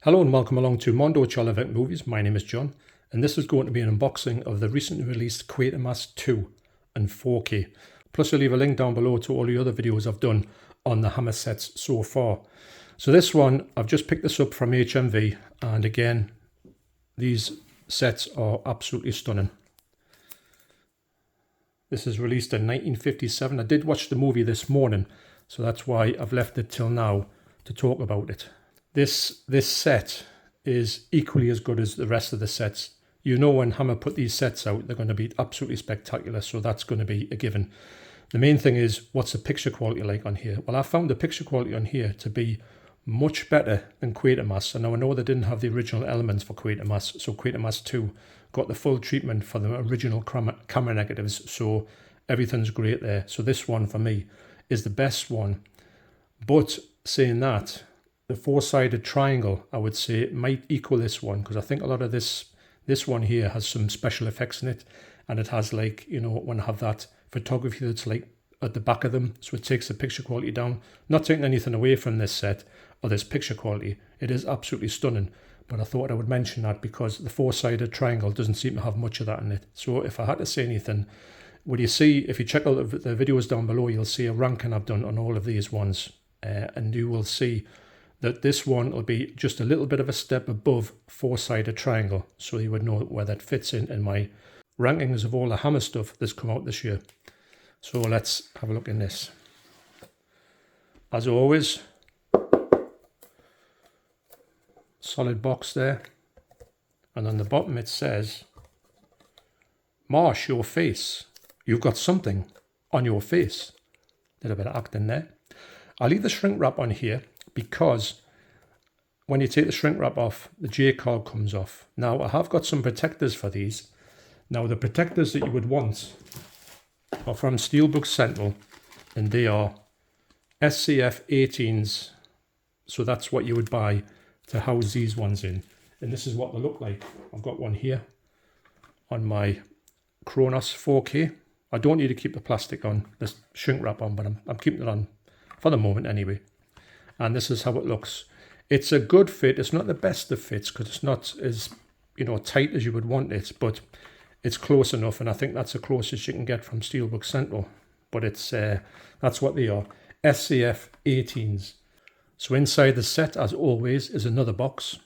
Hello and welcome along to Mondo Chelloveck Movies. My name is John and this is going to be an unboxing of the recently released Quatermass 2 and 4K. Plus I'll leave a link down below to all the other videos I've done on the Hammer sets so far. So this one, I've just picked this up from HMV, and again, these sets are absolutely stunning. This is released in 1957. I did watch the movie this morning, so that's why I've left it till now to talk about it. This set is equally as good as the rest of the sets. You know, when Hammer put these sets out, they're going to be absolutely spectacular, so that's going to be a given. The main thing is, what's the picture quality like on here? Well, I found the picture quality on here to be much better than Quatermass. And now I know they didn't have the original elements for Quatermass, so Quatermass 2 got the full treatment for the original camera negatives, so everything's great there. So this one for me is the best one. But saying that, the four-sided triangle, I would say, might equal this one, because I think a lot of this one here has some special effects in it, and it has, like, you know, when I have that photography that's like at the back of them, so it takes the picture quality down. Not taking anything away from this set or this picture quality, it is absolutely stunning, but I thought I would mention that because the four-sided triangle doesn't seem to have much of that in it. So if I had to say anything, would you see, if you check out the videos down below, you'll see a ranking I've done on all of these ones, and you will see that this one will be just a little bit of a step above four-sided triangle, so you would know where that fits in my rankings of all the Hammer stuff that's come out this year. So let's have a look in this. As always, solid box there, and on the bottom it says, "Marsh, your face. You've got something on your face." Did a bit of acting there. I'll leave the shrink wrap on here because when you take the shrink wrap off, the J card comes off. Now, I have got some protectors for these. Now, the protectors that you would want are from Steelbook Central, and they are SCF 18s. So that's what you would buy to house these ones in. And this is what they look like. I've got one here on my Kronos 4K. I don't need to keep the plastic on, this shrink wrap on, but I'm keeping it on for the moment anyway. And this is how it looks. It's a good fit. It's not the best of fits because it's not as, you know, tight as you would want it, but it's close enough, and I think that's the closest you can get from Steelbook Central. But it's that's what they are, SCF 18s. So inside the set, as always, is another box.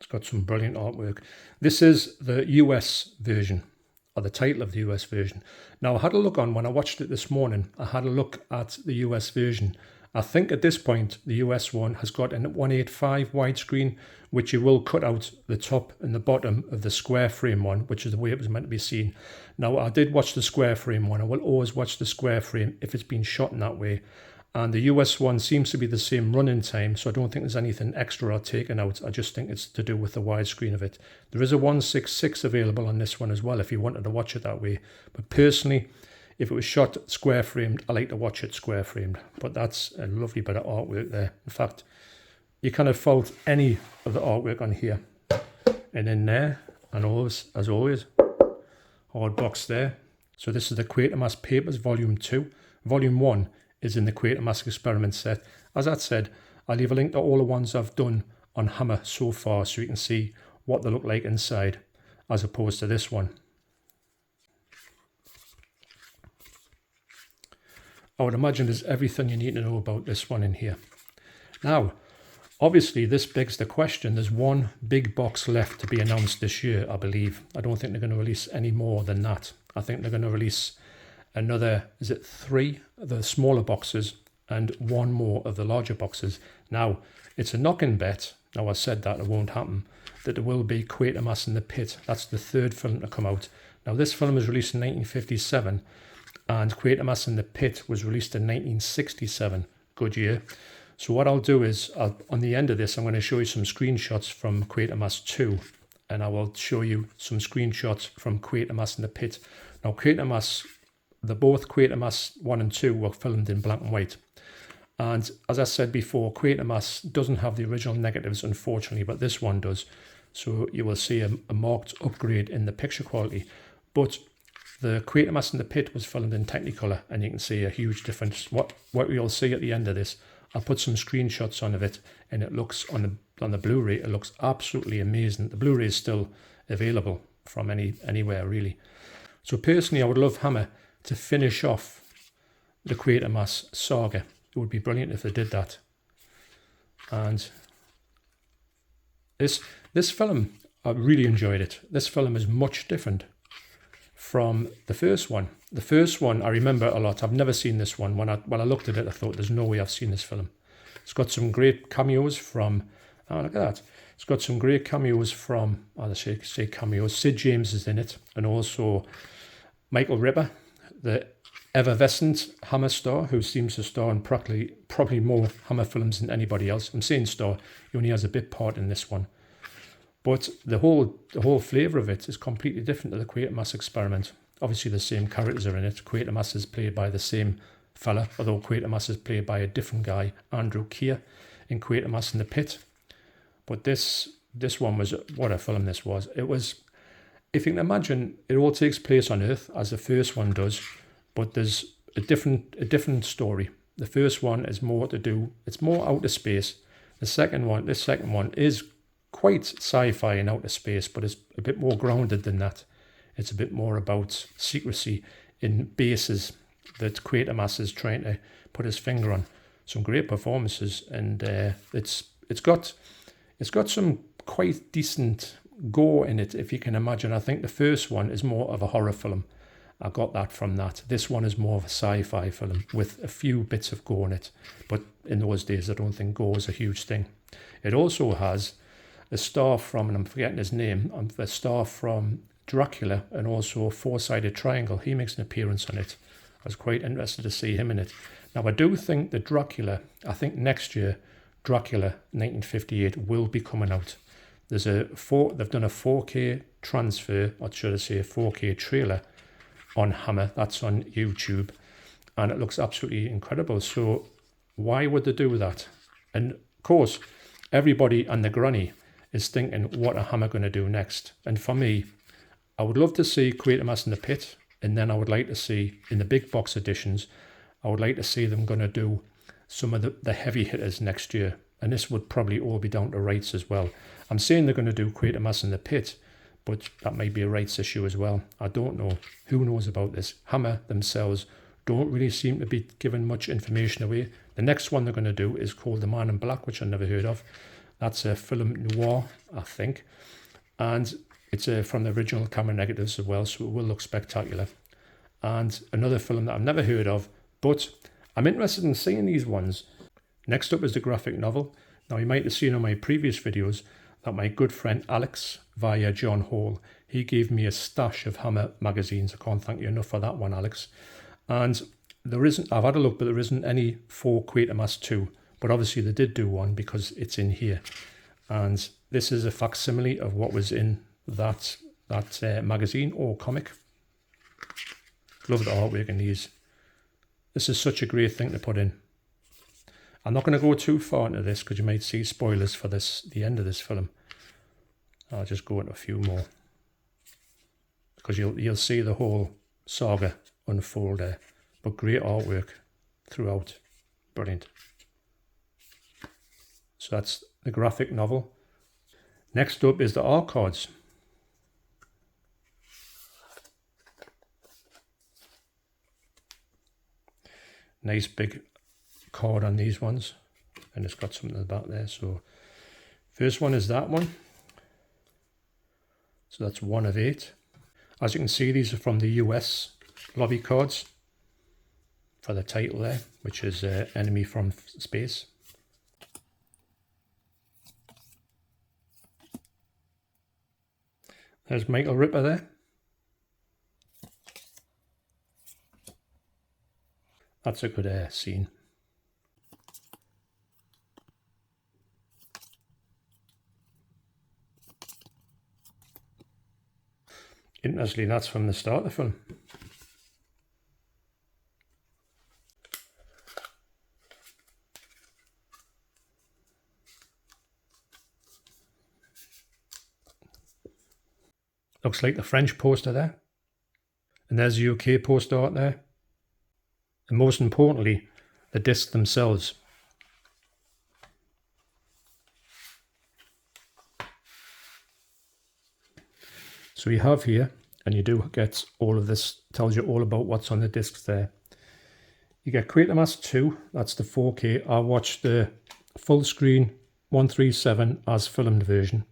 It's got some brilliant artwork. This is the US version, or the title of the US version. Now, I had a look on, when I watched it this morning, I had a look at the US version. I think at this point, the US one has got an 185 widescreen, which you will cut out the top and the bottom of the square frame one, which is the way it was meant to be seen. Now, I did watch the square frame one. I will always watch the square frame if it's been shot in that way. And the US one seems to be the same running time, so I don't think there's anything extra or taken out. I just think it's to do with the widescreen of it. There is a 166 available on this one as well if you wanted to watch it that way. But personally, if it was shot square framed, I like to watch it square framed. But that's a lovely bit of artwork there. In fact, you cannot fault any of the artwork on here. And in there, and always, as always, hard box there. So this is the Quatermass Papers Volume 2. Volume 1 is in the Quatermass Xperiment set. As I said, I'll leave a link to all the ones I've done on Hammer so far, so you can see what they look like inside, as opposed to this one. I would imagine there's everything you need to know about this one in here. Now, obviously this begs the question, there's one big box left to be announced this year, I believe. I don't think they're going to release any more than that. I think they're going to release another, is it 3 of the smaller boxes and 1 more of the larger boxes. Now, it's a knock-in bet, now I said that it won't happen, that there will be Quatermass in the Pit. That's the 3rd film to come out. Now, this film was released in 1957, and Quatermass in the Pit was released in 1967. Good year. So what I'll do is, on the end of this, I'm going to show you some screenshots from Quatermass 2, and I will show you some screenshots from Quatermass in the Pit. Now, Quatermass, both Quatermass 1 and 2 were filmed in black and white. And as I said before, Quatermass doesn't have the original negatives, unfortunately, but this one does. So you will see a marked upgrade in the picture quality. But The Quatermass in the Pit was filmed in Technicolor, and you can see a huge difference. What you'll see at the end of this, I'll put some screenshots on of it, and it looks on the Blu-ray, it looks absolutely amazing. The Blu-ray is still available from anywhere really. So personally, I would love Hammer to finish off the Quatermass saga. It would be brilliant if they did that. And this film, I really enjoyed it. This film is much different from the first one. The first one I remember a lot. I've never seen this one. When I looked at it, I thought there's no way I've seen this film. It's got some great cameos from, oh look at that. It's got some great cameos from, I'll say cameos, Sid James is in it, and also Michael Ripper, the effervescent Hammer star, who seems to star in probably more Hammer films than anybody else. I'm saying star, he only has a bit part in this one. But the whole flavour of it is completely different to the Quatermass Experiment. Obviously the same characters are in it. Quatermass is played by the same fella, although Quatermass is played by a different guy, Andrew Keir, in Quatermass in the Pit. But this one was, what a film this was. It was, if you can imagine, it all takes place on Earth, as the first one does, but there's a different story. The first one is more to do, it's more outer space. This second one is quite sci-fi and outer space, but it's a bit more grounded than that. It's a bit more about secrecy in bases that Quatermass is trying to put his finger on. Some great performances, and it's got some quite decent gore in it, if you can imagine. I think the first one is more of a horror film. I got that from that. This one is more of a sci-fi film with a few bits of gore in it, but in those days I don't think gore was a huge thing. It also has a star from, and I'm forgetting his name, a star from Dracula, and also a four-sided triangle. He makes an appearance on it. I was quite interested to see him in it. Now I do think that Dracula, I think next year, Dracula 1958 will be coming out. They've done a 4K transfer, or should I say a 4K trailer on Hammer. That's on YouTube, and it looks absolutely incredible. So why would they do that? And of course, everybody and the granny is thinking, what are Hammer going to do next? And for me, I would love to see Quatermass in the Pit, and then I would like to see, in the big box editions, I would like to see them going to do some of the heavy hitters next year. And this would probably all be down to rights as well. I'm saying they're going to do Quatermass in the Pit, but that might be a rights issue as well. I don't know. Who knows about this? Hammer themselves don't really seem to be giving much information away. The next one they're going to do is called The Man in Black, which I never heard of. That's a film noir, I think. And it's from the original camera negatives as well, so it will look spectacular. And another film that I've never heard of, but I'm interested in seeing these ones. Next up is the graphic novel. Now, you might have seen on my previous videos that my good friend Alex, via John Hall, he gave me a stash of Hammer magazines. I can't thank you enough for that one, Alex. And there isn't, I've had a look, but there isn't any for Quatermass 2. But obviously they did do one because it's in here. And this is a facsimile of what was in that magazine or comic. Love the artwork in these. This is such a great thing to put in. I'm not going to go too far into this because you might see spoilers for the end of this film. I'll just go into a few more, because you'll see the whole saga unfold there. But great artwork throughout. Brilliant. So that's the graphic novel. Next up is the art cards. Nice big card on these ones, and it's got something at the back there. So first one is that one. So that's 1 of 8. As you can see, these are from the US lobby cards for the title there, which is Enemy from Space. There's Michael Ripper there. That's a good scene. Interestingly, that's from the start of the film. Looks like the French poster there. And there's the UK post art there. And most importantly, the discs themselves. So you have here, and you do get all of this, tells you all about what's on the discs there. You get Quatermass 2, that's the 4K. I watched the full screen 137 as filmed version.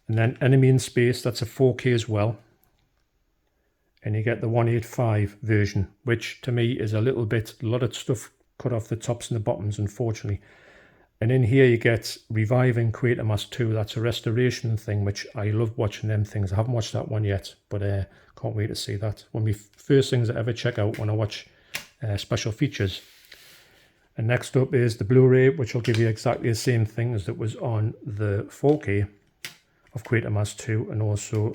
And then Enemy in Space, that's a 4K as well. And you get the 185 version, which to me is a lot of stuff cut off the tops and the bottoms, unfortunately. And in here you get Reviving Quatermass 2, that's a restoration thing, which I love watching them things. I haven't watched that one yet, but can't wait to see that. One of my first things I ever check out when I watch special features. And next up is the Blu-ray, which will give you exactly the same thing as that was on the 4K of Quatermass 2, and also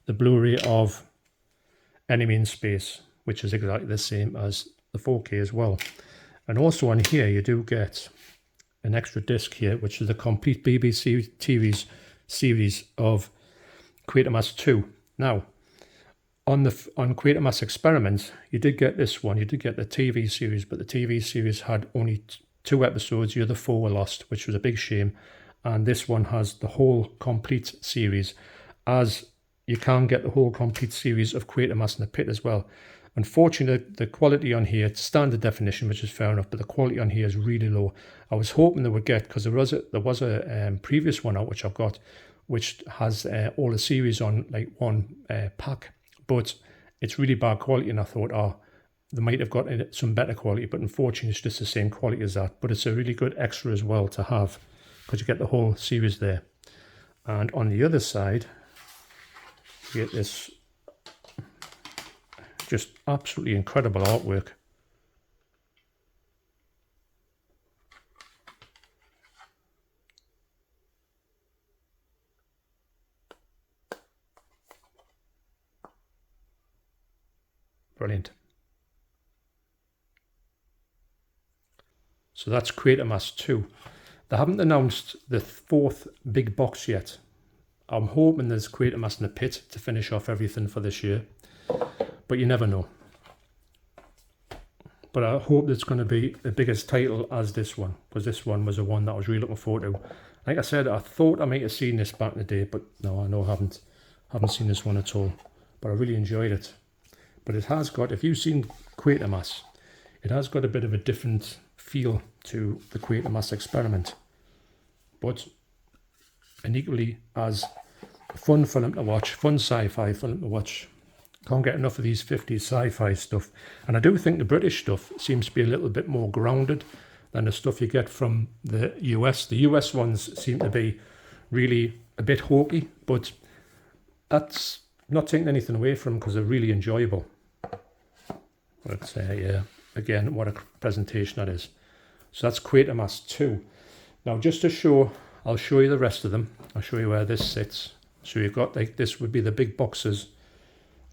the Blu-ray of Enemy in Space, which is exactly the same as the 4K as well. And also on here you do get an extra disc here, which is the complete BBC TV series of Quatermass 2. Now, on Quatermass Xperiment, you did get this one. You did get the TV series, but the TV series had only 2 episodes. The other 4 were lost, which was a big shame. And this one has the whole complete series, as you can get the whole complete series of Quatermass in the Pit as well. Unfortunately, the quality on here, it's standard definition, which is fair enough, but the quality on here is really low. I was hoping they would get, because there was a previous one out which I've got, which has all the series on like one pack, but it's really bad quality, and I thought, oh, they might have got some better quality, but unfortunately it's just the same quality as that. But it's a really good extra as well to have, because you get the whole series there. And on the other side, you get this just absolutely incredible artwork. Brilliant. So that's Quatermass 2. They haven't announced the 4th big box yet. I'm hoping there's Quatermass in the Pit to finish off everything for this year, but you never know. But I hope it's going to be the biggest title as this one, because this one was the one that I was really looking forward to. Like I said, I thought I might have seen this back in the day, but no, I know I haven't seen this one at all. But I really enjoyed it. But it has got, if you've seen Quatermass, it has got a bit of a different feel to the Quatermass Xperiment, but an equally as fun film to watch, fun sci-fi film to watch. Can't get enough of these 50s sci-fi stuff. And I do think the British stuff seems to be a little bit more grounded than the stuff you get from the US. The US ones seem to be really a bit hokey, but that's not taking anything away from them, because they're really enjoyable. But yeah, again, what a presentation that is. So that's Quatermass 2. Now, just to show, I'll show you the rest of them. I'll show you where this sits. So you've got, like, this would be the big boxes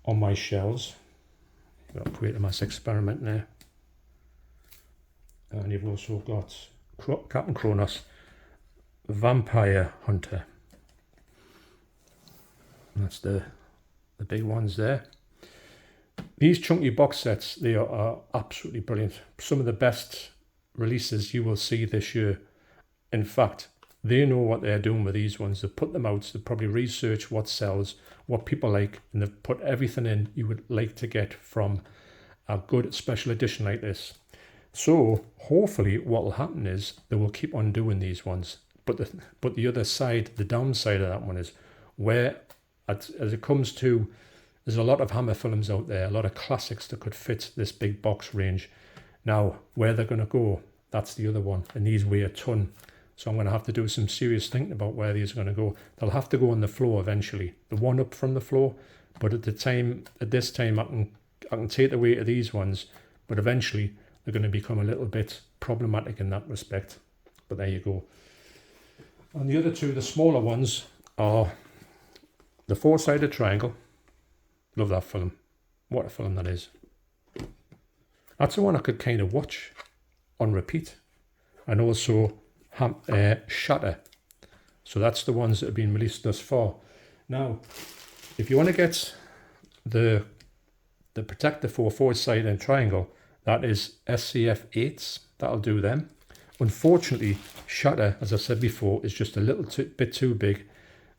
on my shelves. You've got Quatermass Xperiment there. And you've also got Captain Kronos, Vampire Hunter. And that's the big ones there. These chunky box sets, they are absolutely brilliant. Some of the best releases you will see this year. In fact, they know what they're doing with these ones. They've put them out, they've probably researched what sells, what people like, and they've put everything in you would like to get from a good special edition like this. So hopefully what will happen is they will keep on doing these ones. But the other side, the downside of that one is where, as it comes to, there's a lot of Hammer films out there, a lot of classics that could fit this big box range. Now, where they're going to go, that's the other one. And these weigh a ton. So I'm going to have to do some serious thinking about where these are going to go. They'll have to go on the floor eventually. The one up from the floor. But at this time, I can take the weight of these ones. But eventually, they're going to become a little bit problematic in that respect. But there you go. And the other two, the smaller ones, are the Four-Sided Triangle. Love that film. What a film that is. That's the one I could kind of watch on repeat. And also Shatter. So that's the ones that have been released thus far. Now, if you want to get the the Protector 4 forward side and triangle, that is SCF 8s. That'll do them. Unfortunately, Shatter, as I said before, is just a little bit too big.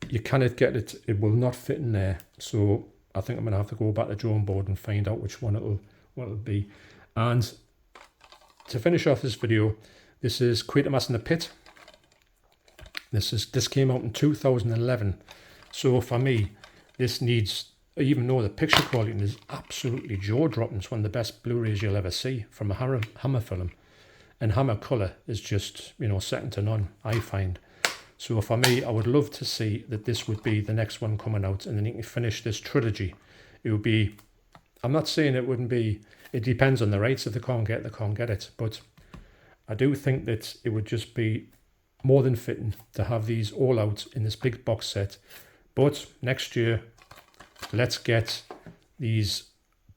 You cannot get it. It will not fit in there. So I think I'm going to have to go back to the drawing board and find out which one it'll be. And to finish off this video, this is Quatermass in the Pit. This came out in 2011. So for me, this needs, even though the picture quality is absolutely jaw-dropping, it's one of the best Blu-rays you'll ever see from a Hammer film. And Hammer colour is just, you know, second to none, I find. So for me, I would love to see that this would be the next one coming out, and then you can finish this trilogy. It would be, I'm not saying it wouldn't be, it depends on the rights. If they can't get it. But I do think that it would just be more than fitting to have these all out in this big box set. But next year, let's get these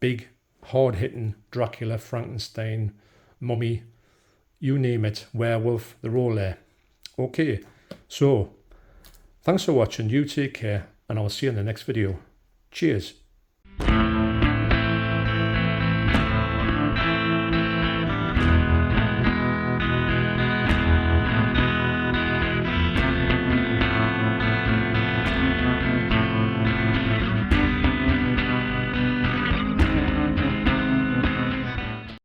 big, hard-hitting Dracula, Frankenstein, Mummy, you name it, werewolf, they're all there. Okay, so thanks for watching. You take care, and I'll see you in the next video. Cheers.